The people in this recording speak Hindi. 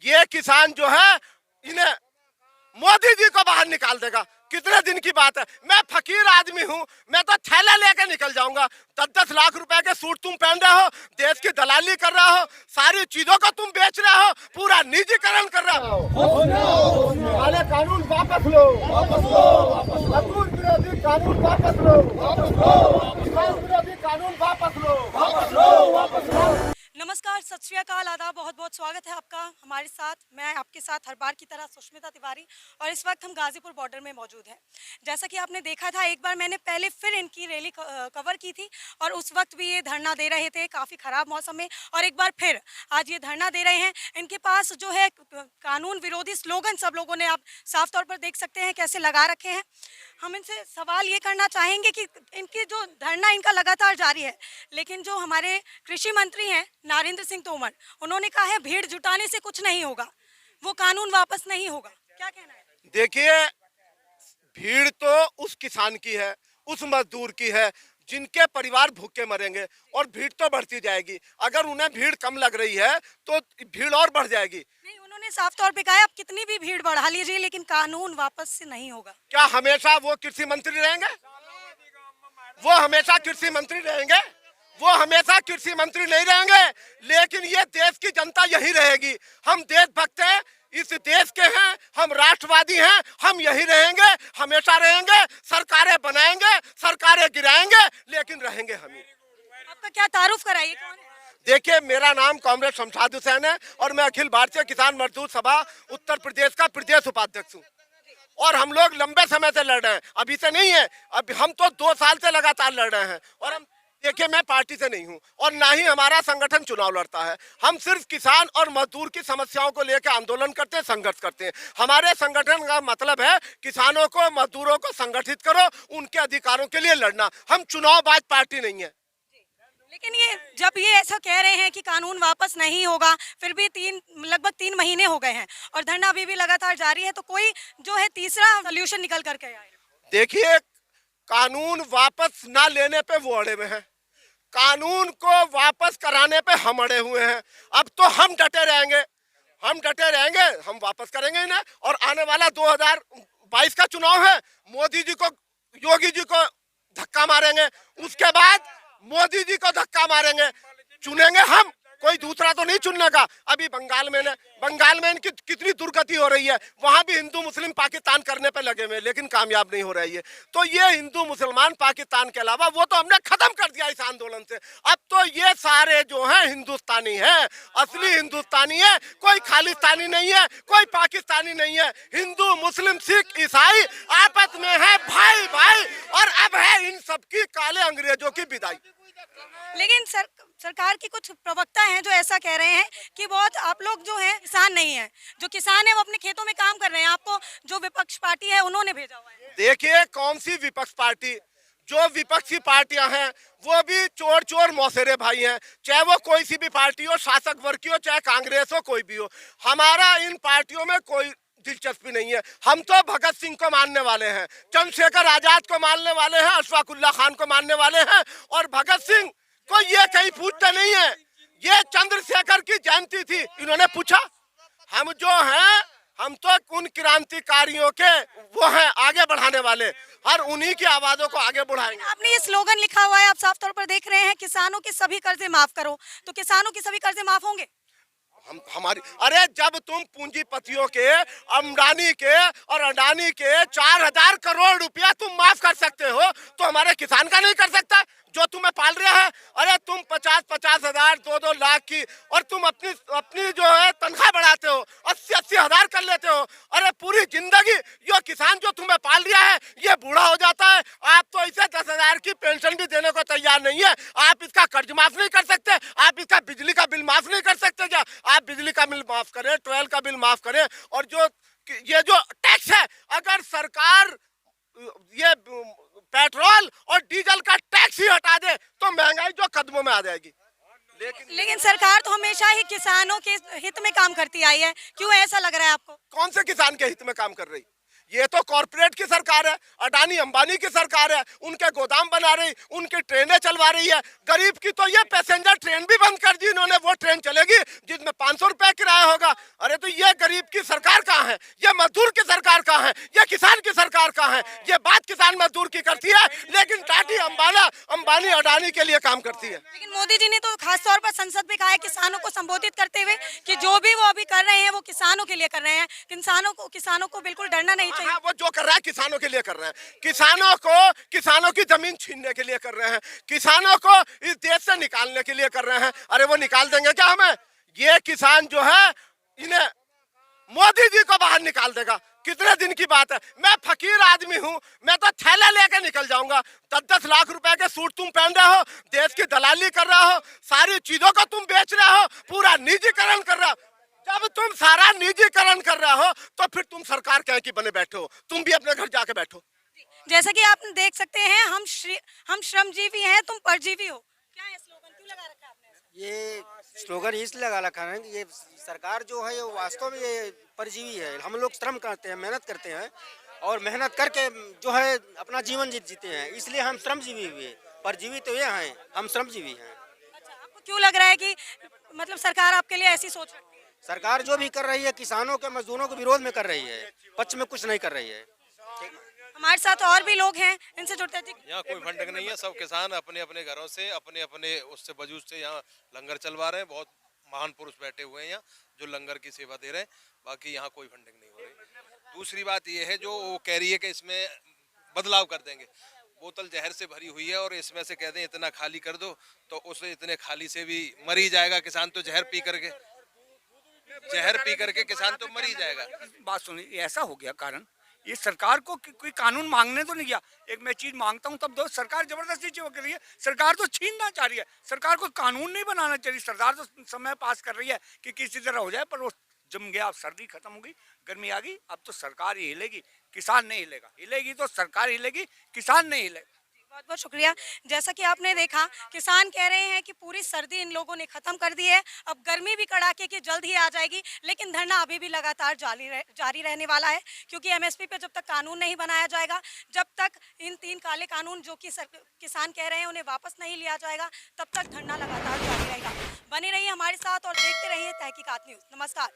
ये किसान जो है इन्हें मोदी जी को बाहर निकाल देगा। कितने दिन की बात है, मैं फकीर आदमी हूँ, मैं तो थैला लेकर निकल जाऊंगा। 10-10 लाख रुपए के सूट तुम पहन रहे हो, देश की दलाली कर रहे हो, सारी चीजों को तुम बेच रहे हो, पूरा निजीकरण कर रहे हो। काले कानून वापस लो, मजदूर विरोधी कानून वापस लो, किसान विरोधी कानून वापस लो। नमस्कार, सत श्री अकाल, आदाब, बहुत बहुत स्वागत है आपका हमारे साथ। मैं आपके साथ हर बार की तरह सुष्मिता तिवारी और इस वक्त हम गाजीपुर बॉर्डर में मौजूद हैं। जैसा कि आपने देखा था, एक बार मैंने पहले फिर इनकी रैली कवर की थी और उस वक्त भी ये धरना दे रहे थे काफ़ी ख़राब मौसम में, और एक बार फिर आज ये धरना दे रहे हैं। इनके पास जो है कानून विरोधी स्लोगन सब लोगों ने आप साफ तौर पर देख सकते हैं कैसे लगा रखे हैं। हम इनसे सवाल ये करना चाहेंगे कि इनकी जो धरना इनका लगातार जारी है, लेकिन जो हमारे कृषि मंत्री हैं नरेंद्र सिंह तोमर, उन्होंने कहा है भीड़ जुटाने से कुछ नहीं होगा, वो कानून वापस नहीं होगा। क्या कहना है? देखिए, भीड़ तो उस किसान की है, उस मजदूर की है जिनके परिवार भूखे मरेंगे, और भीड़ तो बढ़ती जाएगी। अगर उन्हें भीड़ कम लग रही है तो भीड़ और बढ़ जाएगी। नहीं, उन्होंने साफ तौर पे कहा है आप कितनी भी भीड़ बढ़ा लीजिए लेकिन कानून वापस से नहीं होगा। क्या हमेशा वो कृषि मंत्री रहेंगे? वो हमेशा कृषि मंत्री रहेंगे? वो हमेशा कृषि मंत्री नहीं रहेंगे, लेकिन ये देश की जनता यही रहेगी। हम देशभक्त हैं, इस देश के हैं, हम राष्ट्रवादी हैं, हम यही रहेंगे, हमेशा रहेंगे। सरकारें बनाएंगे, सरकारें गिराएंगे, लेकिन रहेंगे हम ही। आपका क्या तारुफ कराइए, कौन है? देखिए, मेरा नाम कॉमरेड शमशाद हुसैन है और मैं अखिल भारतीय किसान मजदूर सभा उत्तर प्रदेश का प्रदेश उपाध्यक्ष हूँ। और हम लोग लंबे समय से लड़ रहे हैं, अभी से नहीं है, अभी हम तो 2 साल से लगातार लड़ रहे हैं। और हम देखिए, मैं पार्टी से नहीं हूं और ना ही हमारा संगठन चुनाव लड़ता है। हम सिर्फ किसान और मजदूर की समस्याओं को लेकर आंदोलन करते हैं, संघर्ष करते हैं। हमारे संगठन का मतलब है किसानों को, मजदूरों को संगठित करो, उनके अधिकारों के लिए लड़ना। हम चुनावबाज पार्टी नहीं है। लेकिन ये जब ये ऐसा कह रहे हैं कि कानून वापस नहीं होगा, फिर भी लगभग 3 महीने हो गए हैं और धरना अभी भी लगातार जारी है, तो कोई जो है तीसरा सोल्यूशन निकल करके आए? देखिए, कानून वापस ना लेने पे वो अड़े हुए हैं, कानून को वापस कराने पे हम अड़े हुए हैं। अब तो हम डटे रहेंगे, हम डटे रहेंगे, हम वापस करेंगे इन्हें। और आने वाला 2022 का चुनाव है, मोदी जी को, योगी जी को धक्का मारेंगे, उसके बाद मोदी जी को धक्का मारेंगे, चुनेंगे हम, कोई दूसरा तो नहीं चुनने का। अभी बंगाल में इनकी कितनी दुर्गति हो रही है, वहां भी हिंदू मुस्लिम पाकिस्तान करने पे लगे हुए, लेकिन कामयाब नहीं हो रही है। तो ये हिंदू मुसलमान पाकिस्तान के अलावा वो तो हमने खत्म कर दिया इस आंदोलन से। अब तो ये सारे जो हैं हिंदुस्तानी हैं, असली हिंदुस्तानी है, कोई खालिस्तानी नहीं है, कोई पाकिस्तानी नहीं है। हिंदू मुस्लिम सिख ईसाई आपस में है भाई भाई, और अब है इन सबकी काले अंग्रेजों की विदाई। लेकिन सरकार की कुछ प्रवक्ता हैं जो ऐसा कह रहे हैं कि बहुत आप लोग जो हैं किसान नहीं हैं, जो किसान है वो अपने खेतों में काम कर रहे हैं, आपको जो विपक्ष पार्टी है उन्होंने भेजा हुआ है। देखिए, कौन सी विपक्ष पार्टी? जो विपक्षी पार्टियां हैं वो भी चोर चोर मौसेरे भाई हैं, चाहे वो कोई सी भी पार्टी हो, शासक वर्ग की हो, चाहे कांग्रेस हो, कोई भी हो। हमारा इन पार्टियों में कोई दिलचस्पी नहीं है। हम तो भगत सिंह को मानने वाले हैं, चंद्रशेखर आजाद को मानने वाले हैं, अशफाकुल्ला खान को मानने वाले हैं। और भगत सिंह को ये कहीं पूछते नहीं है, ये चंद्रशेखर की जयंती थी, इन्होंने पूछा? हम जो हैं, हम तो उन क्रांतिकारियों के वो हैं आगे बढ़ाने वाले, और उन्हीं की आवाजों को आगे बढ़ाएंगे। आपने ये स्लोगन लिखा हुआ है, आप साफ तौर पर देख रहे हैं, किसानों के सभी कर्जे माफ करो, तो किसानों के सभी कर्जे माफ होंगे? हमारी, अरे जब तुम पूंजीपतियों के, अंबानी के और अडानी के 4000 करोड़ रुपया तुम माफ कर सकते हो, तो हमारे किसान का नहीं कर सकता जो तुम्हें पाल रहा है? अरे तुम 50-50 हजार, 2-2 लाख की, और तुम अपनी जो है तनख्वाह बढ़ाते हो, 80-80 हजार कर लेते हो। अरे पूरी जिंदगी ये किसान जो तुम्हें पाल रहा है ये बूढ़ा हो जाता है, आप तो इसे 10,000 की पेंशन भी देने को तैयार नहीं है। आप इसका कर्ज माफ नहीं कर सकते, आप इसका बिजली का बिल माफ नहीं कर सकते। क्या आप बिजली का बिल माफ करें, ट्वेल्व का बिल माफ करें, और ये जो टैक्स है, अगर सरकार ये पेट्रोल और डीजल का टैक्स ही हटा दे तो महंगाई जो कदमों में आ जाएगी। लेकिन सरकार तो हमेशा ही किसानों के हित में काम करती आई है, क्यों ऐसा लग रहा है आपको? कौन से किसान के हित में काम कर रही? ये तो कॉर्पोरेट की सरकार है, अडानी अंबानी की सरकार है, उनके गोदाम बना रही, उनकी ट्रेनें चलवा रही है। गरीब की तो ये पैसेंजर ट्रेन भी बंद कर दी इन्होंने, वो ट्रेन चलेगी जिसमें 500 रुपए किराया होगा। अरे तो ये सरकार कहाँ है? ये मजदूर की सरकार कहाँ है? ये किसान की सरकार कहाँ है? ये बात किसान मजदूर की करती है, लेकिन टाटी अंबानी अडानी के लिए काम करती है। लेकिन मोदी जी ने तो खास तौर पर संसद में कहा है किसानों को संबोधित करते हुए कि जो भी वो अभी कर रहे हैं वो किसानों के लिए कर रहे हैं, किसानों को बिल्कुल डरना नहीं चाहिए। हाँ, वो जो कर रहा है किसानों के लिए कर रहे हैं, किसानों की जमीन छीनने के लिए कर रहे हैं, किसानों को इस देश से निकालने के लिए कर रहे हैं। अरे वो निकाल देंगे क्या हमें? ये किसान जो है इन्हें मोदी जी को बाहर निकाल देगा। कितने दिन की बात है? मैं फकीर आदमी हूँ, मैं तो थैला लेकर निकल जाऊंगा। 10-10 लाख रुपए के सूट तुम पहन रहे हो, देश की दलाली कर रहे हो, सारी चीजों को तुम बेच रहे हो, पूरा निजीकरण कर रहे हो। जब तुम सारा निजीकरण कर रहे हो तो फिर तुम सरकार कह के बने बैठे हो? तुम भी अपने घर जाके बैठो। जैसा कि आप देख सकते हैं, हम श्रमजीवी हैं, तुम परजीवी हो। क्या है स्लोगन, क्यों लगा रखा है आपने ऐसा? ये स्लोगन इसलिए लगा रखा है कि ये सरकार जो है ये वास्तव में ये परजीवी है। हम लोग श्रम करते हैं, मेहनत करते हैं और मेहनत करके जो है अपना जीवन जीते हैं, इसलिए हम श्रमजीवी हुए। परजीवी तो ये हैं, हम श्रमजीवी हैं। अच्छा, आपको क्यों लग रहा है कि मतलब सरकार आपके लिए ऐसी सोच रखती है? सरकार जो भी कर रही है किसानों के मजदूरों के विरोध में कर रही है, पक्ष में कुछ नहीं कर रही है। हमारे साथ और भी लोग हैं, इनसे जुड़ते हैं। यहाँ कोई फंडिंग नहीं है, सब किसान अपने अपने घरों से अपने अपने उससे वजूद से यहाँ लंगर चलवा रहे हैं। बहुत महान पुरुष बैठे हुए हैं यहाँ जो लंगर की सेवा दे रहे हैं। बाकी यहाँ कोई फंडिंग नहीं हो रही। दूसरी बात ये है जो वो कह रही है कि इसमें बदलाव कर देंगे। बोतल जहर से भरी हुई है और इसमें से कह दें इतना खाली कर दो तो उस इतने खाली से भी मर ही जाएगा किसान। तो जहर पी करके किसान तो मर ही जाएगा। बात सुनिए, ऐसा हो गया कारण ये सरकार को कोई कानून मांगने तो नहीं गया। एक मैं चीज मांगता हूँ तब दो, सरकार जबरदस्ती चिपक रही है। सरकार तो छीनना चाह रही है, सरकार को कानून नहीं बनाना चाहिए। सरकार तो समय पास कर रही है कि किसी तरह हो जाए, पर वो जम गया। अब सर्दी खत्म हो गई, गर्मी आ गई, अब तो सरकार ही हिलेगी, किसान नहीं हिलेगा। हिलेगी तो सरकार हिलेगी, किसान नहीं हिलेगा। बहुत बहुत शुक्रिया। जैसा कि आपने देखा, किसान कह रहे हैं कि पूरी सर्दी इन लोगों ने खत्म कर दी है, अब गर्मी भी कड़ाके की जल्द ही आ जाएगी। लेकिन धरना अभी भी लगातार जारी रहने वाला है, क्योंकि एमएसपी पे जब तक कानून नहीं बनाया जाएगा, जब तक इन 3 काले कानून जो कि किसान कह रहे हैं उन्हें वापस नहीं लिया जाएगा, तब तक धरना लगातार जारी रहेगा। बनी रहिए हमारे साथ और देखते रहिए तहकीकात न्यूज़। नमस्कार।